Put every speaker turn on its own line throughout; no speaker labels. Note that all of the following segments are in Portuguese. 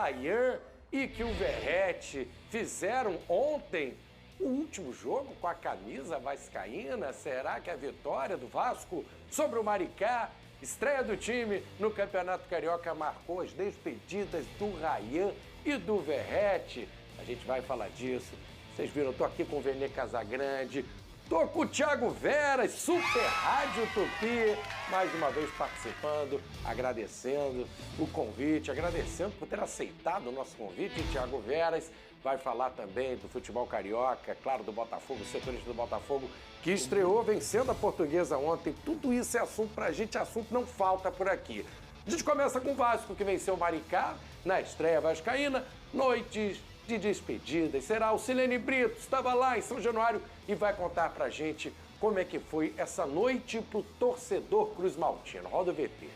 Rayan e que o Verratti fizeram ontem o último jogo com a camisa vascaína? Será que a vitória do Vasco sobre o Maricá, estreia do time no Campeonato Carioca, marcou as despedidas do Rayan e do Verratti? A gente vai falar disso. Vocês viram, eu tô aqui com o Vene Casagrande, tô com o Thiago Veras, Super Rádio Tupi, mais uma vez participando, agradecendo o convite, agradecendo por ter aceitado o nosso convite. Thiago Veras vai falar também do futebol carioca, claro, do Botafogo, o setorista do Botafogo, que estreou vencendo a Portuguesa ontem. Tudo isso é assunto pra gente, assunto não falta por aqui. A gente começa com o Vasco, que venceu o Maricá na estreia vascaína, noites de despedidas. Será o Silene Brito, estava lá em São Januário e vai contar pra gente como é que foi essa noite pro torcedor cruzmaltino. Roda o VT.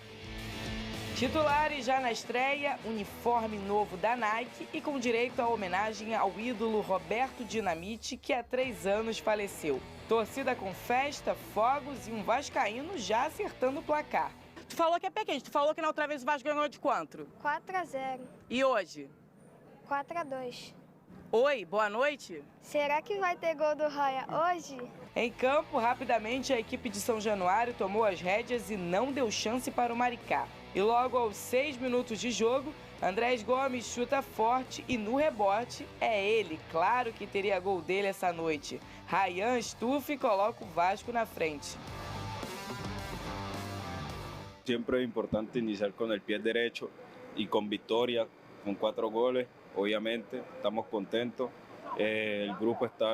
Titulares já na estreia, uniforme novo da Nike e com direito à homenagem ao ídolo Roberto Dinamite, que há 3 anos faleceu. Torcida com festa, fogos e um vascaíno já acertando o placar. Tu falou que é pequeno, tu falou que na outra vez o Vasco ganhou de quanto?
4-0.
E hoje?
4-2.
Oi, boa noite.
Será que vai ter gol do Rayan hoje?
Em campo, rapidamente a equipe de São Januário tomou as rédeas e não deu chance para o Maricá. E logo aos 6 minutos de jogo, Andrés Gomes chuta forte e no rebote é ele, claro que teria gol dele essa noite. Rayan estufa e coloca o Vasco na frente.
Siempre es importante iniciar con el pie derecho y con victoria, con 4 goles. Obviamente, estamos contentos, el grupo está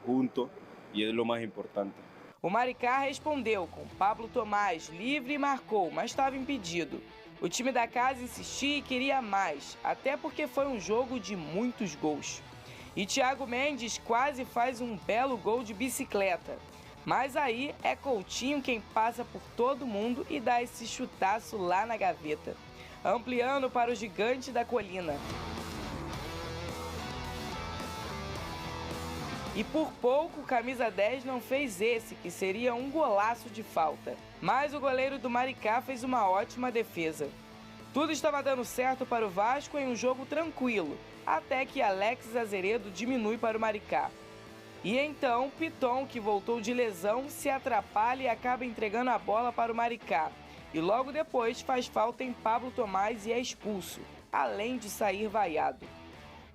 junto e é o mais importante.
O Maricá respondeu com Pablo Tomás livre e marcou, mas estava impedido. O time da casa insistia e queria mais, até porque foi um jogo de muitos gols. E Thiago Mendes quase faz um belo gol de bicicleta. Mas aí é Coutinho quem passa por todo mundo e dá esse chutaço lá na gaveta, ampliando para o gigante da colina. E por pouco, o camisa 10 não fez esse, que seria um golaço de falta. Mas o goleiro do Maricá fez uma ótima defesa. Tudo estava dando certo para o Vasco em um jogo tranquilo, até que Alex Azeredo diminui para o Maricá. E então, Piton, que voltou de lesão, se atrapalha e acaba entregando a bola para o Maricá. E logo depois faz falta em Pablo Tomás e é expulso, além de sair vaiado.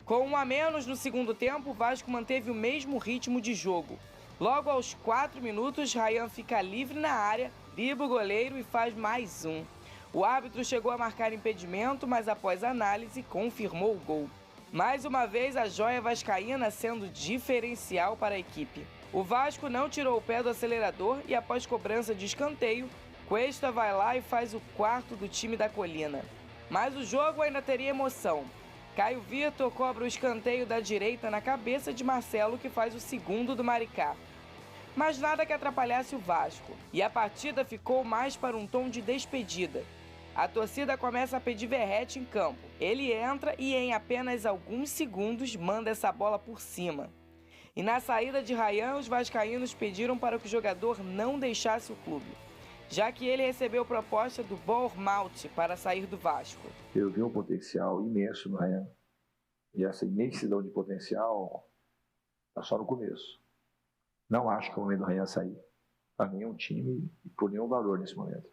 Com 1 a menos no segundo tempo, o Vasco manteve o mesmo ritmo de jogo. Logo aos 4 minutos, Rayan fica livre na área, dribla o goleiro e faz mais um. O árbitro chegou a marcar impedimento, mas após análise confirmou o gol. Mais uma vez, a joia vascaína sendo diferencial para a equipe. O Vasco não tirou o pé do acelerador e após cobrança de escanteio, Cuesta vai lá e faz o 4º do time da colina. Mas o jogo ainda teria emoção. Caio Vitor cobra o escanteio da direita na cabeça de Marcelo, que faz o 2º do Maricá. Mas nada que atrapalhasse o Vasco, e a partida ficou mais para um tom de despedida. A torcida começa a pedir Verratti em campo. Ele entra e em apenas alguns segundos manda essa bola por cima. E na saída de Rayan, os vascaínos pediram para que o jogador não deixasse o clube, já que ele recebeu proposta do Bournemouth para sair do Vasco.
Eu vi um potencial imenso no Rayan. E essa imensidão de potencial está só no começo. Não acho que é o momento do Rayan sair para nenhum time e por nenhum valor nesse momento.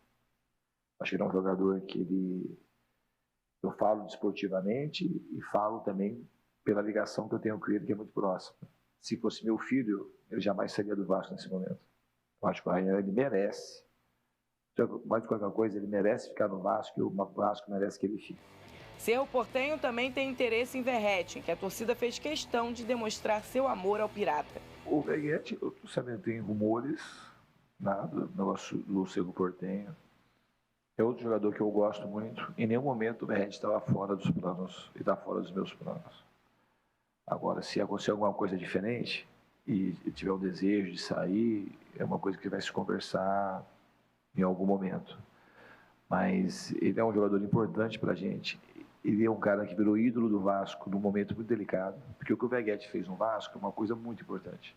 Acho que ele é um jogador que eu falo desportivamente e falo também pela ligação que eu tenho com ele, que é muito próxima. Se fosse meu filho, ele jamais sairia do Vasco nesse momento. Eu acho que o Rayan, ele merece. Mais de qualquer coisa, ele merece ficar no Vasco e o Vasco merece que ele fique.
Cerro Porteño também tem interesse em Verratti, que a torcida fez questão de demonstrar seu amor ao pirata.
O Verratti, eu estou sabendo, tem rumores, nada, no Cerro Porteño. É outro jogador que eu gosto muito. Em nenhum momento o Verratti estava fora dos planos e está fora dos meus planos. Agora, se acontecer alguma coisa diferente e tiver um desejo de sair, é uma coisa que vai se conversar em algum momento. Mas ele é um jogador importante para a gente. Ele é um cara que virou ídolo do Vasco num momento muito delicado, porque o que o Verratti fez no Vasco é uma coisa muito importante.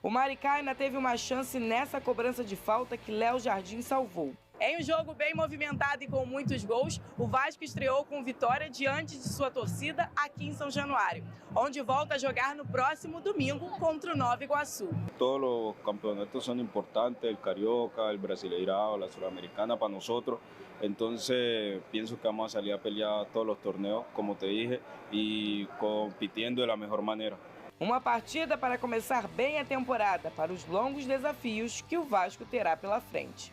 O Maricá ainda teve uma chance nessa cobrança de falta que Léo Jardim salvou. Em um jogo bem movimentado e com muitos gols, o Vasco estreou com vitória diante de sua torcida aqui em São Januário, onde volta a jogar no próximo domingo contra o Nova Iguaçu.
Todos os campeonatos são importantes, o Carioca, o Brasileirão, a Sul-Americana para nós. Então, penso que vamos a salir a pelear todos os torneos, como te dije, e compitindo da melhor maneira.
Uma partida para começar bem a temporada, para os longos desafios que o Vasco terá pela frente.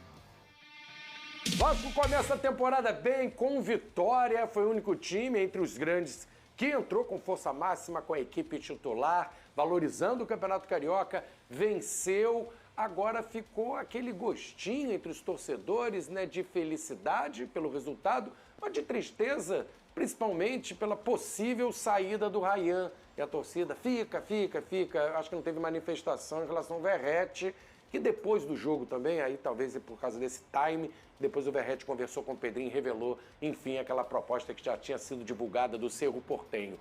Vasco começa a temporada bem, com vitória. Foi o único time entre os grandes que entrou com força máxima com a equipe titular, valorizando o Campeonato Carioca, venceu. Agora ficou aquele gostinho entre os torcedores, né, de felicidade pelo resultado, mas de tristeza, principalmente pela possível saída do Rayan. E a torcida fica. Acho que não teve manifestação em relação ao Verratti, que depois do jogo também, aí talvez por causa desse time, depois o Verratti conversou com o Pedrinho e revelou, enfim, aquela proposta que já tinha sido divulgada do Cerro Porteño.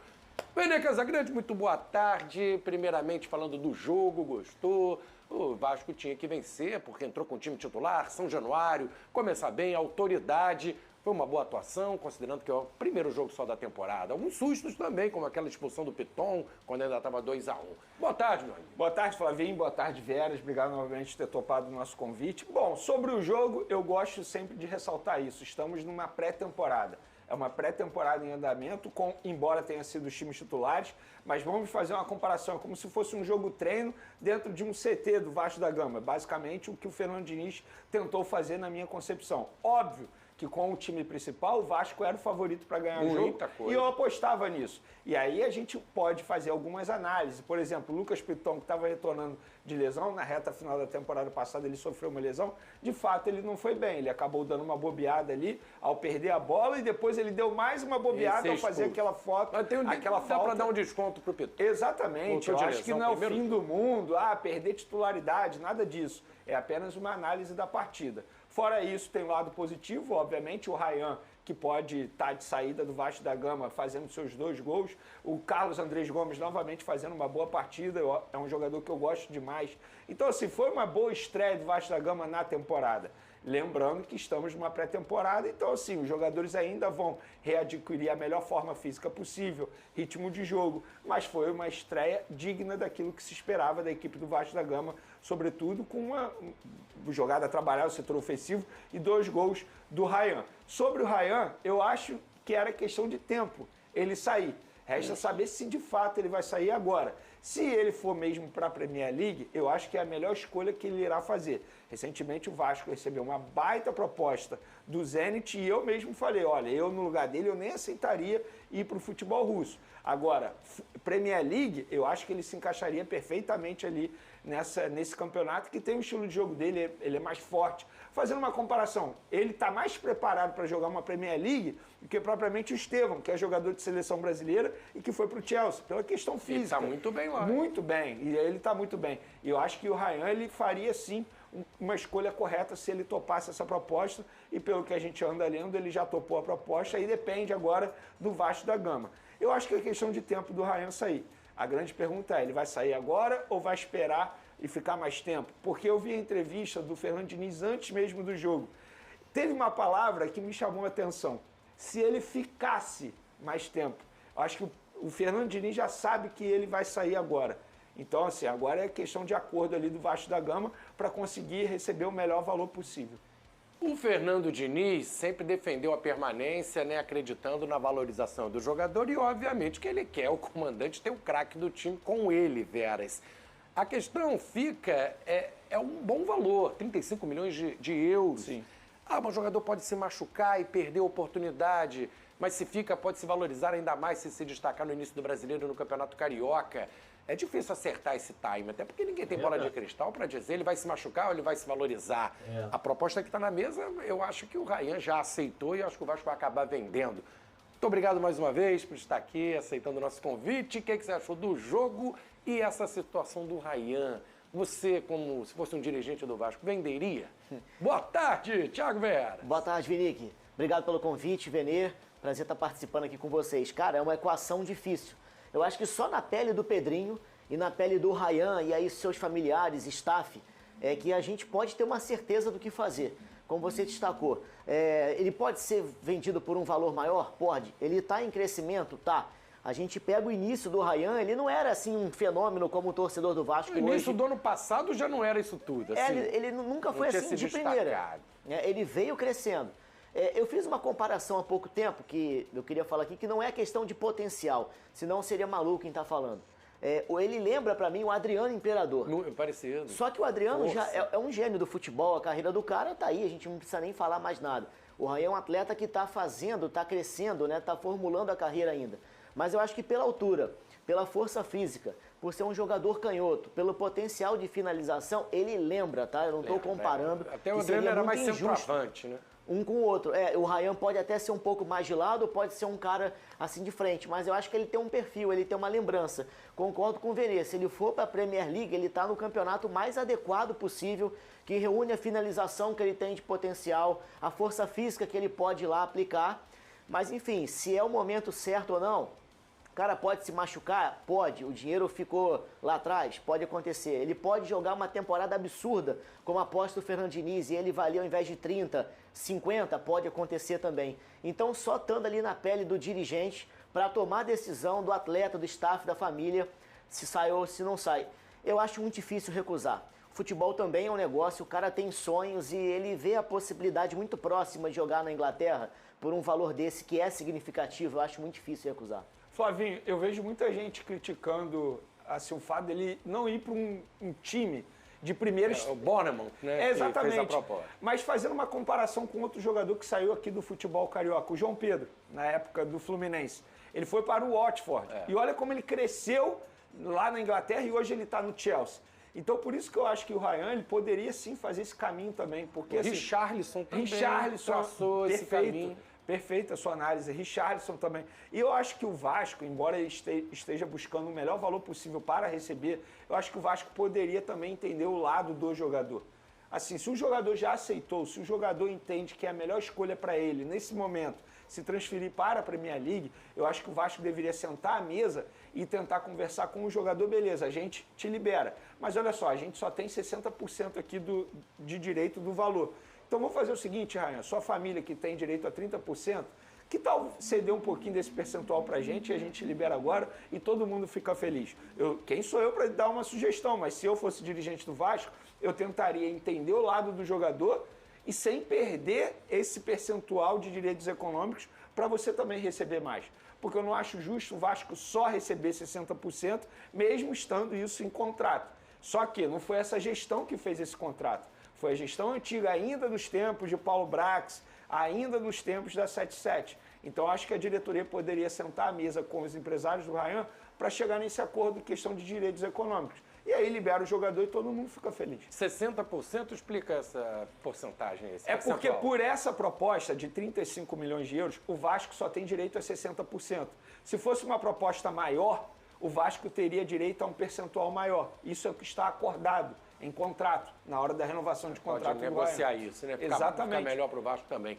Vene Casagrande, muito boa tarde. Primeiramente falando do jogo, gostou? O Vasco tinha que vencer porque entrou com o time titular, São Januário, começar bem, autoridade. Foi uma boa atuação, considerando que é o primeiro jogo só da temporada. Alguns sustos também, como aquela expulsão do Piton, quando ainda estava 2-1. Boa tarde, meu amigo.
Boa tarde, Flavinho. Boa tarde, Veras. Obrigado novamente por ter topado o nosso convite. Bom, sobre o jogo, eu gosto sempre de ressaltar isso. Estamos numa pré-temporada. É uma pré-temporada em andamento, embora tenha sido os times titulares, mas vamos fazer uma comparação, como se fosse um jogo treino dentro de um CT do Vasco da Gama. Basicamente, o que o Fernando Diniz tentou fazer na minha concepção. Óbvio que com o time principal, o Vasco era o favorito para ganhar o jogo, e eu apostava nisso. E aí a gente pode fazer algumas análises. Por exemplo, o Lucas Piton, que estava retornando de lesão, na reta final da temporada passada ele sofreu uma lesão, de fato ele não foi bem, ele acabou dando uma bobeada ali ao perder a bola e depois ele deu mais uma bobeada ao fazer aquela foto, aquela falta.
Dá para dar um desconto pro Piton.
Exatamente, eu acho que não é o fim do mundo, perder titularidade, nada disso. É apenas uma análise da partida. Fora isso, tem um lado positivo, obviamente, o Rayan, que pode estar de saída do Vasco da Gama fazendo seus 2 gols. O Carlos Andrés Gomes novamente fazendo uma boa partida, é um jogador que eu gosto demais. Então, assim, foi uma boa estreia do Vasco da Gama na temporada. Lembrando que estamos numa pré-temporada, então, assim, os jogadores ainda vão readquirir a melhor forma física possível, ritmo de jogo, mas foi uma estreia digna daquilo que se esperava da equipe do Vasco da Gama, sobretudo com uma jogada a trabalhar o setor ofensivo e 2 gols do Rayan. Sobre o Rayan, eu acho que era questão de tempo ele sair. Resta saber se de fato ele vai sair agora. Se ele for mesmo para a Premier League, eu acho que é a melhor escolha que ele irá fazer. Recentemente o Vasco recebeu uma baita proposta do Zenit e eu mesmo falei, olha, eu no lugar dele eu nem aceitaria ir para o futebol russo. Agora, Premier League, eu acho que ele se encaixaria perfeitamente ali nesse campeonato que tem o estilo de jogo dele, ele é mais forte. Fazendo uma comparação, ele está mais preparado para jogar uma Premier League do que propriamente o Estevão, que é jogador de seleção brasileira e que foi para o Chelsea, pela questão física. Ele
está muito bem lá.
Muito bem, e ele está muito bem. E eu acho que o Rayan, ele faria sim uma escolha correta se ele topasse essa proposta, e pelo que a gente anda lendo, ele já topou a proposta, aí depende agora do Vasco da Gama. Eu acho que é questão de tempo do Rayan sair. A grande pergunta é, ele vai sair agora ou vai esperar e ficar mais tempo? Porque eu vi a entrevista do Fernando Diniz antes mesmo do jogo. Teve uma palavra que me chamou a atenção. Se ele ficasse mais tempo. Eu acho que o Fernando Diniz já sabe que ele vai sair agora. Então, assim, agora é questão de acordo ali do Vasco da Gama para conseguir receber o melhor valor possível.
O Fernando Diniz sempre defendeu a permanência, né, acreditando na valorização do jogador e, obviamente, que ele quer o comandante ter o craque do time com ele, Veras. A questão fica, é um bom valor, 35 milhões de euros.
Sim.
Mas o jogador pode se machucar e perder a oportunidade, mas se fica, pode se valorizar ainda mais se destacar no início do Brasileiro no Campeonato Carioca. É difícil acertar esse time, até porque ninguém tem bola de cristal para dizer ele vai se machucar ou ele vai se valorizar. A proposta que está na mesa, eu acho que o Rayan já aceitou e eu acho que o Vasco vai acabar vendendo. Muito obrigado mais uma vez por estar aqui, aceitando o nosso convite. O que você achou do jogo e essa situação do Rayan? Você, como se fosse um dirigente do Vasco, venderia? Boa tarde, Thiago Vera.
Boa tarde, Vinique. Obrigado pelo convite, Venê. Prazer estar participando aqui com vocês. Cara, é uma equação difícil. Eu acho que só na pele do Pedrinho e na pele do Rayan e aí seus familiares, staff, é que a gente pode ter uma certeza do que fazer. como você destacou, ele pode ser vendido por um valor maior? Pode. Ele está em crescimento? Tá. A gente pega o início do Ryan, ele não era assim um fenômeno como o torcedor do Vasco hoje.
No início do ano passado já não era isso tudo. Assim,
ele nunca foi assim de primeira. Ele veio crescendo. Eu fiz uma comparação há pouco tempo, que eu queria falar aqui, que não é questão de potencial, senão seria maluco quem está falando. Ele lembra para mim o Adriano Imperador.
Parecido.
Só que o Adriano já é um gênio do futebol, a carreira do cara tá aí, a gente não precisa nem falar mais nada. O Ryan é um atleta que está fazendo, está crescendo, né? Está formulando a carreira ainda. Mas eu acho que pela altura, pela força física, por ser um jogador canhoto, pelo potencial de finalização, ele lembra, tá? Eu não estou comparando.
Até o Adriano era mais centroavante, né?
Um com o outro. O Ryan pode até ser um pouco mais de lado, pode ser um cara assim de frente, mas eu acho que ele tem um perfil, ele tem uma lembrança. Concordo com o Venê, se ele for para a Premier League, ele está no campeonato mais adequado possível, que reúne a finalização que ele tem de potencial, a força física que ele pode ir lá aplicar. Mas enfim, se é o momento certo ou não, o cara pode se machucar? Pode. O dinheiro ficou lá atrás? Pode acontecer. Ele pode jogar uma temporada absurda, como aposta o Fernando Diniz, e ele valia ao invés de 30, 50, pode acontecer também. Então, só estando ali na pele do dirigente para tomar a decisão do atleta, do staff, da família, se sai ou se não sai. Eu acho muito difícil recusar. Futebol também é um negócio, o cara tem sonhos e ele vê a possibilidade muito próxima de jogar na Inglaterra por um valor desse que é significativo. Eu acho muito difícil recusar.
Flavinho, eu vejo muita gente criticando assim, o fato dele não ir para um time de primeiros...
O Bournemouth, né?
Exatamente.
Que fez a proposta.
Mas fazendo uma comparação com outro jogador que saiu aqui do futebol carioca, o João Pedro, na época do Fluminense. Ele foi para o Watford. E olha como ele cresceu lá na Inglaterra e hoje ele está no Chelsea. Então, por isso que eu acho que o Ryan ele poderia sim fazer esse caminho também. Porque,
o
assim,
Richarlison também
traçou
esse caminho.
Perfeita a sua análise. Richarlison também. E eu acho que o Vasco, embora ele esteja buscando o melhor valor possível para receber, eu acho que o Vasco poderia também entender o lado do jogador. Assim, se o jogador já aceitou, se o jogador entende que é a melhor escolha para ele, nesse momento, se transferir para a Premier League, eu acho que o Vasco deveria sentar à mesa e tentar conversar com o jogador. Beleza, a gente te libera. Mas olha só, a gente só tem 60% aqui de direito do valor. Então vamos fazer o seguinte, Ryan, sua família que tem direito a 30%, que tal ceder um pouquinho desse percentual para a gente e a gente libera agora e todo mundo fica feliz? Quem sou eu para dar uma sugestão? Mas se eu fosse dirigente do Vasco, eu tentaria entender o lado do jogador e sem perder esse percentual de direitos econômicos para você também receber mais. Porque eu não acho justo o Vasco só receber 60%, mesmo estando isso em contrato. Só que não foi essa gestão que fez esse contrato. Foi a gestão antiga, ainda dos tempos de Paulo Brax, ainda nos tempos da 77. Então, acho que a diretoria poderia sentar à mesa com os empresários do Ryan para chegar nesse acordo em questão de direitos econômicos. E aí libera o jogador e todo mundo fica feliz.
60% explica essa porcentagem?
Porque por essa proposta de 35 milhões de euros, o Vasco só tem direito a 60%. Se fosse uma proposta maior, o Vasco teria direito a um percentual maior. Isso é o que está acordado em contrato, na hora da renovação de contrato.
Pode negociar isso, né?
Exatamente.
Fica melhor para o Vasco também.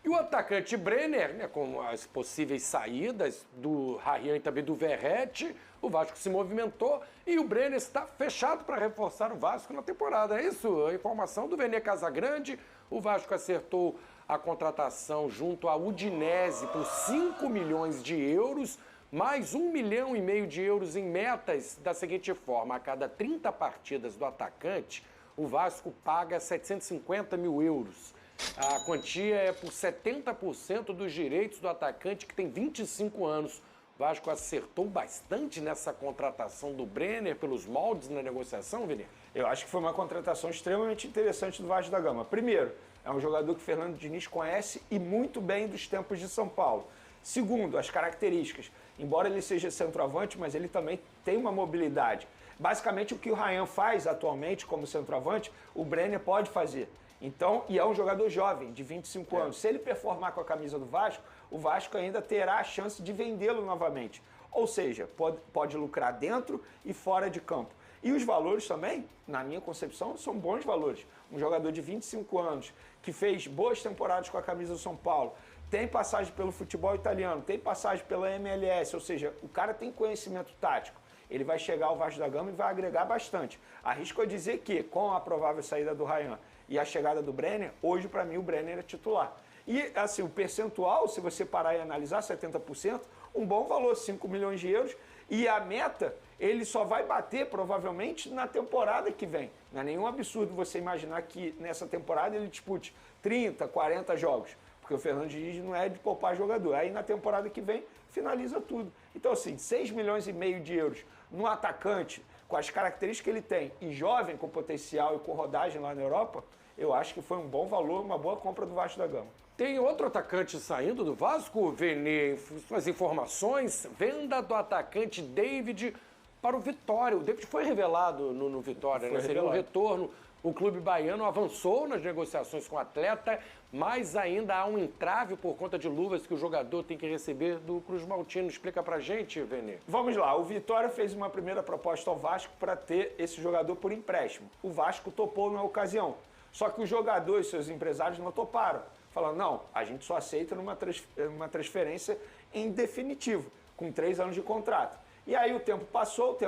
E o atacante Brenner, né, com as possíveis saídas do Ryan e também do Verratti, o Vasco se movimentou e o Brenner está fechado para reforçar o Vasco na temporada. É isso, a informação do Venê Casagrande. O Vasco acertou a contratação junto à Udinese por 5 milhões de euros, mais 1,5 milhão de euros em metas da seguinte forma: a cada 30 partidas do atacante, o Vasco paga 750 mil euros. A quantia é por 70% dos direitos do atacante, que tem 25 anos. O Vasco acertou bastante nessa contratação do Brenner pelos moldes na negociação, Vini?
Eu acho que foi uma contratação extremamente interessante do Vasco da Gama. Primeiro, é um jogador que o Fernando Diniz conhece e muito bem dos tempos de São Paulo. Segundo, as características. Embora ele seja centroavante, mas ele também tem uma mobilidade. Basicamente, o que o Ryan faz atualmente como centroavante, o Brenner pode fazer. Então, e é um jogador jovem, de 25 anos. Se ele performar com a camisa do Vasco, o Vasco ainda terá a chance de vendê-lo novamente. Ou seja, pode lucrar dentro e fora de campo. E os valores também, na minha concepção, são bons valores. Um jogador de 25 anos, que fez boas temporadas com a camisa do São Paulo, tem passagem pelo futebol italiano, tem passagem pela MLS, ou seja, o cara tem conhecimento tático. Ele vai chegar ao Vasco da Gama e vai agregar bastante. Arrisco a dizer que, com a provável saída do Ryan e a chegada do Brenner, hoje para mim o Brenner é titular. E assim, o percentual, se você parar e analisar, 70%, um bom valor, 5 milhões de euros, e a meta, ele só vai bater provavelmente na temporada que vem. Não é nenhum absurdo você imaginar que nessa temporada ele dispute 30, 40 jogos, porque o Fernando Diniz não é de poupar jogador. Aí na temporada que vem, finaliza tudo. Então assim, 6 milhões e meio de euros no atacante, com as características que ele tem, e jovem, com potencial e com rodagem lá na Europa, eu acho que foi um bom valor, uma boa compra do Vasco da Gama.
Tem outro atacante saindo do Vasco, Vene, suas informações, venda do atacante David para o Vitória. O David foi revelado no Vitória, né? Seria um retorno. O clube baiano avançou nas negociações com o atleta, mas ainda há um entrave por conta de luvas que o jogador tem que receber do Cruz Maltino. Explica pra gente, Vene.
Vamos lá, o Vitória fez uma primeira proposta ao Vasco para ter esse jogador por empréstimo. O Vasco topou na ocasião, só que os jogadores e seus empresários não toparam. Falando, não, a gente só aceita uma transferência em definitivo, com 3 anos de contrato. E aí o tempo passou,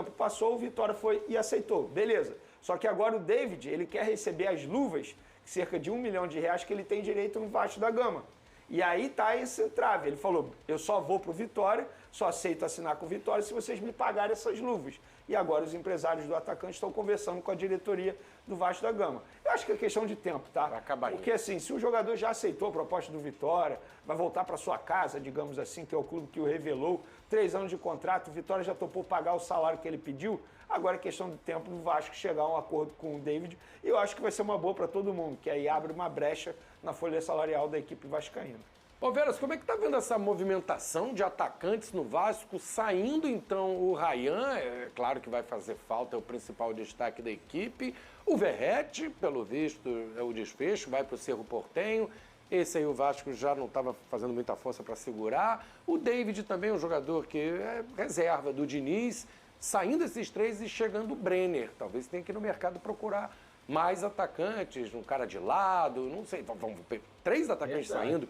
o Vitória foi e aceitou, beleza. Só que agora o David, ele quer receber as luvas, cerca de R$1 milhão que ele tem direito no Vasco da Gama. E aí tá esse trave. Ele falou, eu só vou pro Vitória, só aceito assinar com o Vitória se vocês me pagarem essas luvas. E agora os empresários do atacante estão conversando com a diretoria do Vasco da Gama. Eu acho que é questão de tempo, tá?
Vai acabar
Porque assim, se o jogador já aceitou a proposta do Vitória, vai voltar para sua casa, digamos assim, que é o clube que o revelou, 3 anos de contrato, o Vitória já topou pagar o salário que ele pediu, agora é questão de tempo do Vasco chegar a um acordo com o David, e eu acho que vai ser uma boa para todo mundo, que aí abre uma brecha na folha salarial da equipe vascaína.
Ô, Veras, como é que tá vendo essa movimentação de atacantes no Vasco? Saindo, então, o Rayan, é claro que vai fazer falta, é o principal destaque da equipe. O Verrete, pelo visto, é o desfecho, vai para o Cerro Porteño. Esse aí o Vasco já não estava fazendo muita força para segurar. O David também, um jogador que é reserva do Diniz. Saindo esses 3 e chegando o Brenner. Talvez tenha que ir no mercado procurar mais atacantes, um cara de lado, não sei. Vamos ver, 3 atacantes saindo.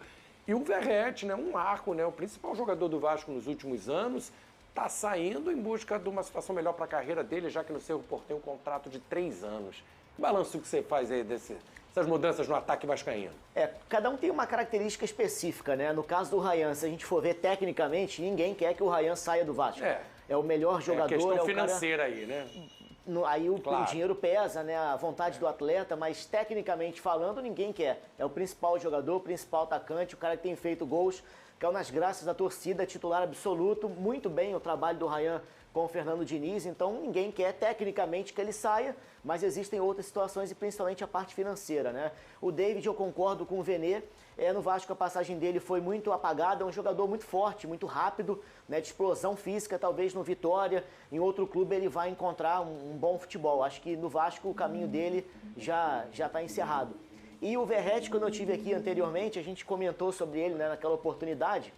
E o Verrete, né, um arco, né, o principal jogador do Vasco nos últimos anos, está saindo em busca de uma situação melhor para a carreira dele, já que no Cerro Porteño um contrato de 3 anos. Que balanço que você faz aí dessas mudanças no ataque vascaíno?
Cada um tem uma característica específica, né? No caso do Rayan, se a gente for ver tecnicamente, ninguém quer que o Rayan saia do Vasco. É o melhor jogador.
É questão financeira aí, né?
Aí o dinheiro pesa, né? A vontade do atleta, mas tecnicamente falando, ninguém quer. É o principal jogador, o principal atacante, o cara que tem feito gols, caiu nas graças da torcida, titular absoluto, muito bem o trabalho do Rayan com o Fernando Diniz, então ninguém quer tecnicamente que ele saia, mas existem outras situações e principalmente a parte financeira, né? O David, eu concordo com o Vene, no Vasco a passagem dele foi muito apagada, é um jogador muito forte, muito rápido, né, de explosão física, talvez no Vitória, em outro clube ele vai encontrar um bom futebol. Acho que no Vasco o caminho dele já está encerrado. E o Verrete, quando eu tive aqui anteriormente, a gente comentou sobre ele, né, naquela oportunidade.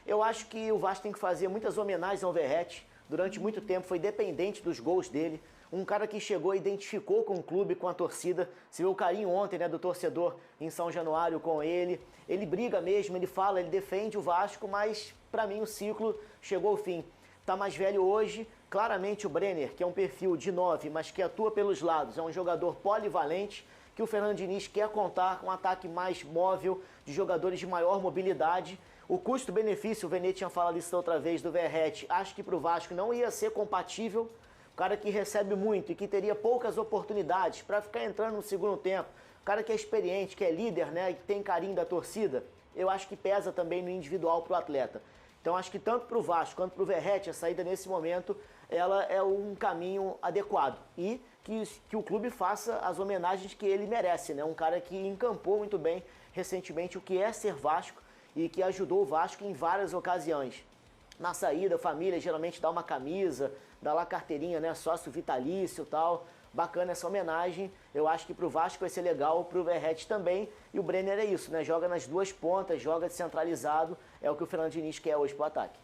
Eu acho que o Vasco tem que fazer muitas homenagens ao Verrete. Durante muito tempo foi dependente dos gols dele. Um cara que chegou e identificou com o clube, com a torcida. Se viu o carinho ontem, né, do torcedor em São Januário com ele. Ele briga mesmo, ele fala, ele defende o Vasco, mas para mim o ciclo chegou ao fim. Tá mais velho hoje. Claramente o Brenner, que é um perfil de 9, mas que atua pelos lados, é um jogador polivalente, que o Fernando Diniz quer contar com um ataque mais móvel, de jogadores de maior mobilidade. O custo-benefício, o Vene tinha falado isso outra vez, do Verrete, acho que para o Vasco não ia ser compatível. O cara que recebe muito e que teria poucas oportunidades para ficar entrando no segundo tempo. O cara que é experiente, que é líder, né, que tem carinho da torcida, eu acho que pesa também no individual para o atleta. Então acho que tanto para o Vasco quanto para o Verrete, a saída nesse momento, ela é um caminho adequado. E que o clube faça as homenagens que ele merece, né? Um cara que encampou muito bem recentemente o que é ser Vasco e que ajudou o Vasco em várias ocasiões. Na saída, a família geralmente dá uma camisa, dá lá carteirinha, né? Sócio vitalício e tal. Bacana essa homenagem. Eu acho que pro Vasco vai ser legal, pro Verrete também. E o Brenner é isso, né? Joga nas duas pontas, joga descentralizado. É o que o Fernando Diniz quer hoje pro ataque.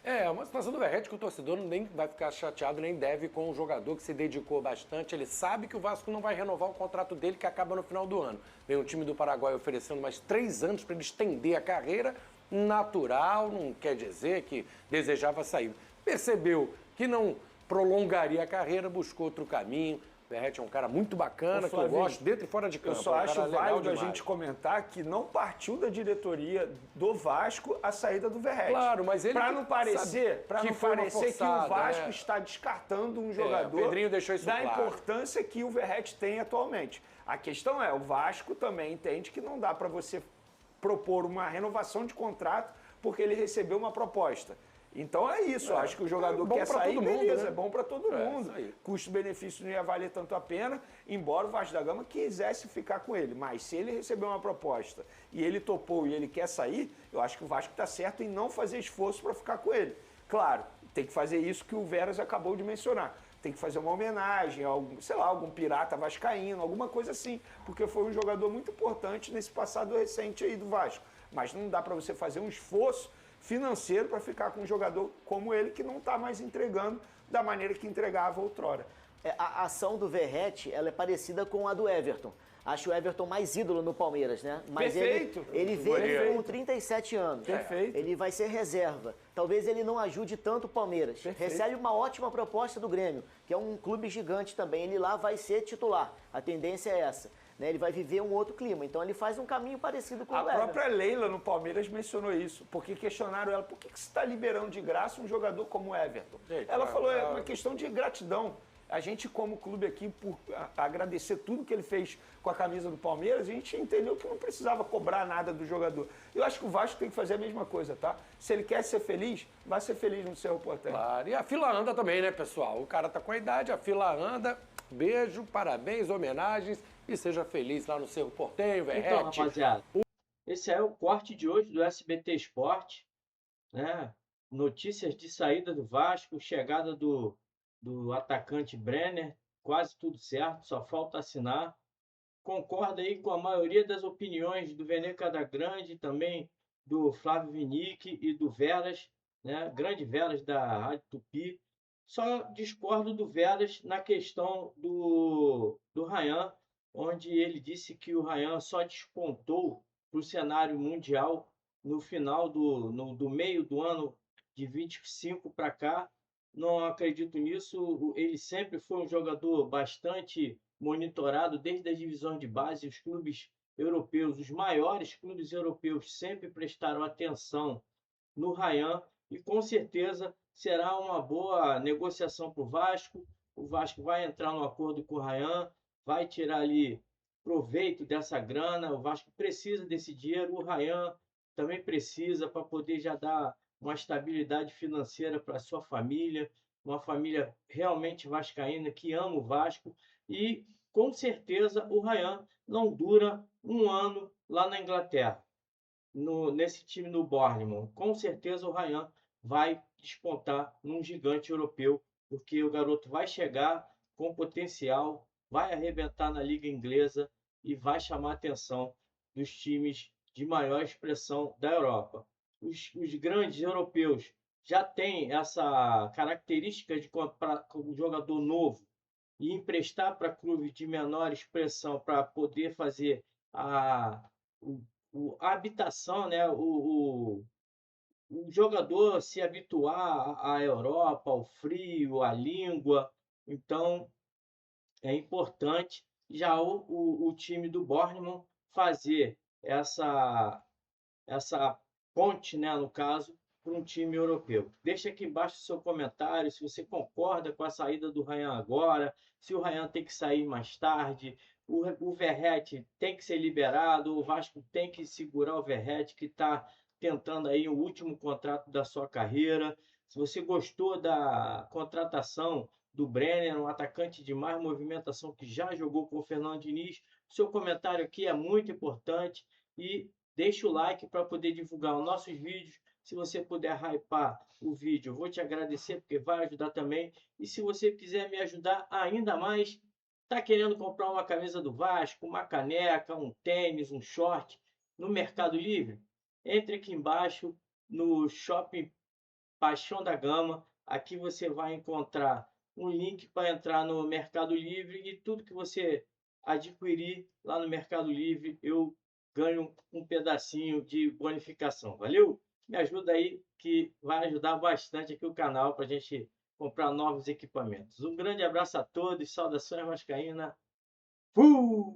É uma situação do Verrete que o torcedor nem vai ficar chateado, nem deve com um jogador que se dedicou bastante. Ele sabe que o Vasco não vai renovar o contrato dele, que acaba no final do ano. Vem o time do Paraguai oferecendo mais 3 anos para ele estender a carreira. Natural, não quer dizer que desejava sair. Percebeu que não prolongaria a carreira, buscou outro caminho, Verratti é um cara muito bacana, que eu gosto, dentro e fora de campo.
Eu só acho válido a
demais.
gente comentar que não partiu da diretoria do Vasco a saída do Verratti.
Claro, mas ele...
Para não parecer que o Vasco está descartando um jogador
o Pedrinho deixou isso
da
claro.
importância que o Verratti tem atualmente. A questão é, o Vasco também entende que não dá para você propor uma renovação de contrato porque ele recebeu uma proposta. Então é isso, eu acho que o jogador quer sair, beleza, né? É bom para todo mundo. Custo-benefício não ia valer tanto a pena, embora o Vasco da Gama quisesse ficar com ele. Mas se ele recebeu uma proposta e ele topou e ele quer sair, eu acho que o Vasco está certo em não fazer esforço para ficar com ele. Claro, tem que fazer isso que o Veras acabou de mencionar. Tem que fazer uma homenagem, algum pirata vascaíno, alguma coisa assim, porque foi um jogador muito importante nesse passado recente aí do Vasco. Mas não dá para você fazer um esforço financeiro para ficar com um jogador como ele, que não está mais entregando da maneira que entregava outrora.
A ação do Verratti, ela é parecida com a do Everton. Acho o Everton mais ídolo no Palmeiras, né? Mas
Perfeito.
ele veio com 37 anos.
Perfeito.
Ele vai ser reserva. Talvez ele não ajude tanto o Palmeiras.
Perfeito.
Recebe uma ótima proposta do Grêmio, que é um clube gigante também. Ele lá vai ser titular. A tendência é essa. Né? Ele vai viver um outro clima. Então ele faz um caminho parecido com o Everton.
A própria Leila no Palmeiras mencionou isso, porque questionaram ela, por que você está liberando de graça um jogador como o Everton? Ela falou, é uma questão de gratidão. A gente, como clube aqui, por agradecer tudo que ele fez com a camisa do Palmeiras, a gente entendeu que não precisava cobrar nada do jogador. Eu acho que o Vasco tem que fazer a mesma coisa, tá? Se ele quer ser feliz, vai ser feliz no Cerro Porteño.
Claro, e a fila anda também, né, pessoal? O cara tá com a idade, a fila anda. Beijo, parabéns, homenagens e seja feliz lá no Cerro Porteño, Verratti.
Então, rapaziada, esse é o corte de hoje do SBT Esporte, né? Notícias de saída do Vasco, chegada do atacante Brenner, quase tudo certo, só falta assinar. Concorda aí com a maioria das opiniões do Vene Cadagrande, também do Flávio Vinick e do Veras, né? Grande Veras da Rádio Tupi. Só discordo do Veras na questão do Ryan, onde ele disse que o Ryan só despontou para o cenário mundial no final do meio do ano de 25 para cá. Não acredito nisso. Ele sempre foi um jogador bastante monitorado desde as divisões de base. Os clubes europeus, os maiores clubes europeus, sempre prestaram atenção no Ryan e com certeza será uma boa negociação para o Vasco. O Vasco vai entrar no acordo com o Ryan, vai tirar ali proveito dessa grana. O Vasco precisa desse dinheiro, o Ryan também precisa para poder já dar uma estabilidade financeira para a sua família, uma família realmente vascaína que ama o Vasco e com certeza o Ryan não dura um ano lá na Inglaterra, nesse time no Bournemouth. Com certeza o Ryan vai despontar num gigante europeu, porque o garoto vai chegar com potencial, vai arrebentar na Liga Inglesa e vai chamar a atenção dos times de maior expressão da Europa. Os grandes europeus já têm essa característica de comprar um jogador novo e emprestar para clubes de menor expressão para poder fazer a habitação, né? O jogador se habituar à Europa, ao frio, à língua. Então, é importante já o time do Bournemouth fazer essa ponte, né, no caso, para um time europeu. Deixa aqui embaixo o seu comentário, se você concorda com a saída do Ryan agora, se o Ryan tem que sair mais tarde, o Verratti tem que ser liberado, o Vasco tem que segurar o Verratti, que está tentando aí o último contrato da sua carreira. Se você gostou da contratação do Brenner, um atacante de mais movimentação que já jogou com o Fernando Diniz, o seu comentário aqui é muito importante e deixa o like para poder divulgar os nossos vídeos. Se você puder hypar o vídeo, eu vou te agradecer, porque vai ajudar também. E se você quiser me ajudar ainda mais, está querendo comprar uma camisa do Vasco, uma caneca, um tênis, um short no Mercado Livre? Entre aqui embaixo no Shopping Paixão da Gama. Aqui você vai encontrar um link para entrar no Mercado Livre e tudo que você adquirir lá no Mercado Livre, eu ganho um pedacinho de bonificação. Valeu? Me ajuda aí, que vai ajudar bastante aqui o canal para a gente comprar novos equipamentos. Um grande abraço a todos, saudações vascaína. Fui!